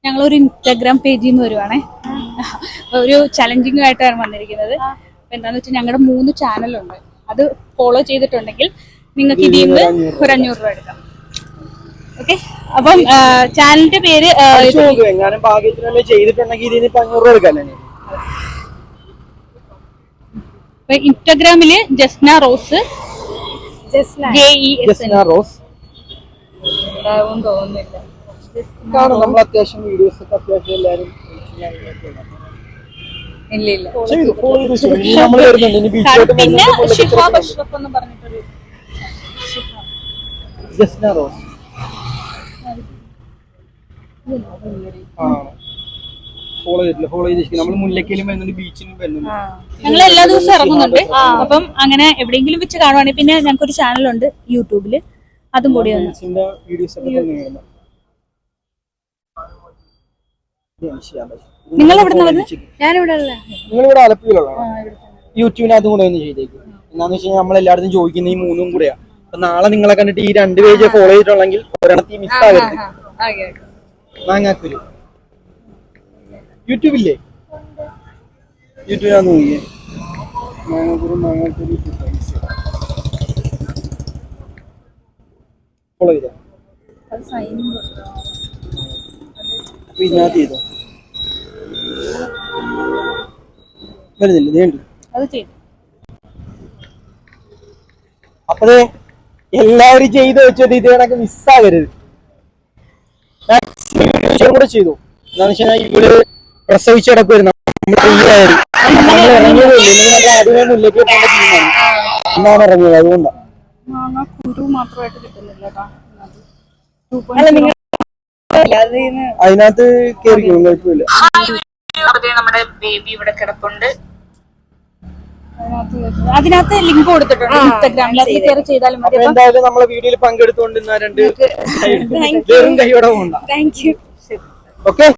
ഞങ്ങളൊരു ഇൻസ്റ്റാഗ്രാം പേജിൽ നിന്ന് വരുവാണേ. ഒരു ചലഞ്ചിങ് ആയിട്ടാണ് വന്നിരിക്കുന്നത്. എന്താന്ന് വെച്ചാൽ ഞങ്ങളുടെ 3 ചാനലുണ്ട്. അത് ഫോളോ ചെയ്തിട്ടുണ്ടെങ്കിൽ നിങ്ങൾക്ക് ഇതിൽ നിന്ന് ഒരു 500 രൂപ എടുക്കാം. ഓക്കെ, അപ്പം ചാനലിന്റെ പേര് ഇൻസ്റ്റാഗ്രാമില് ജസ്ന റോസ്, ജസ്ന റോസ് തോന്നുന്നില്ല. അത്യാവശ്യം വീഡിയോസ് ഒക്കെ അത്യാവശ്യം എല്ലാവരും പിന്നെ ഷിഹാബ് അഷ്റഫ് എന്ന് പറഞ്ഞിട്ടൊരു ജസ്ന റോസ് ഫോളോ ചെയ്തിട്ട് നമ്മൾ മുല്ലക്കയിലും വരുന്നുണ്ട്, ബീച്ചിലും വരുന്നുണ്ട്. ഞങ്ങൾ എല്ലാ ദിവസവും ഇറങ്ങുന്നുണ്ട്. അപ്പം അങ്ങനെ എവിടെയെങ്കിലും വെച്ച് കാണുവാണെങ്കിൽ പിന്നെ ഞങ്ങൾക്ക് ഒരു ചാനലുണ്ട് യൂട്യൂബില്, അതും കൂടി നിങ്ങൾ എവിടെ നിങ്ങളിവിടെ ആലപ്പുഴയിലുള്ള യൂട്യൂബിനകത്തും കൂടെ ഒന്ന് ചെയ്തേക്കും. എന്താന്ന് വെച്ച് കഴിഞ്ഞാൽ നമ്മളെല്ലായിടത്തും ചോദിക്കുന്ന ഈ 3 കൂടെയാ. അപ്പൊ നാളെ നിങ്ങളെ കണ്ടിട്ട് ഈ 2 പേജ് ഫോളോ ചെയ്തിട്ടുണ്ടെങ്കിൽ ഒരെണ്ണത്തി മിസ്സാകരുത്. മാങ്ങാക്കുരു യൂട്യൂബില്ലേ? യൂട്യൂബിനകത്ത് നോക്കിയേ മാങ്ങാക്കുരു ഫോളോ ചെയ്തോ. അപ്പൊ ഇതിനകത്ത് ചെയ്തോ വരുന്നില്ല നീണ്ടു. അപ്പത് എല്ലാവരും ചെയ്ത് വെച്ചിട്ട് ഇത് കണക്ക് മിസ്സാകരുത്. കൂടെ ചെയ്തു. എന്താന്ന് വെച്ച് കഴിഞ്ഞാൽ ഇവള് പ്രസവിച്ച് കിടക്കുമായിരുന്നു. നമ്മൾ ഇറങ്ങിയതില്ലേ, ആദ്യമേ മുല്ലേക്ക് പോകേണ്ട ടീമാണ് എന്നാണ് ഇറങ്ങിയത്. അതുകൊണ്ടാണ് അതിനകത്ത് കേറിക്കും, കുഴപ്പമില്ല. നമ്മുടെ ബേബി ഇവിടെ കിടപ്പുണ്ട്. അതിനകത്ത് ലിങ്ക് കൊടുത്തിട്ടുണ്ട് ഇൻസ്റ്റാഗ്രാമിൽ, അതിൽ കയറി ചെയ്താലും മതി. എന്തായാലും നമ്മളെ വീഡിയോയിൽ പങ്കെടുത്തുകൊണ്ടിരുന്ന 2 വെറും കൈയോടെ പോകണ്ട. Thank you. ഓക്കെ.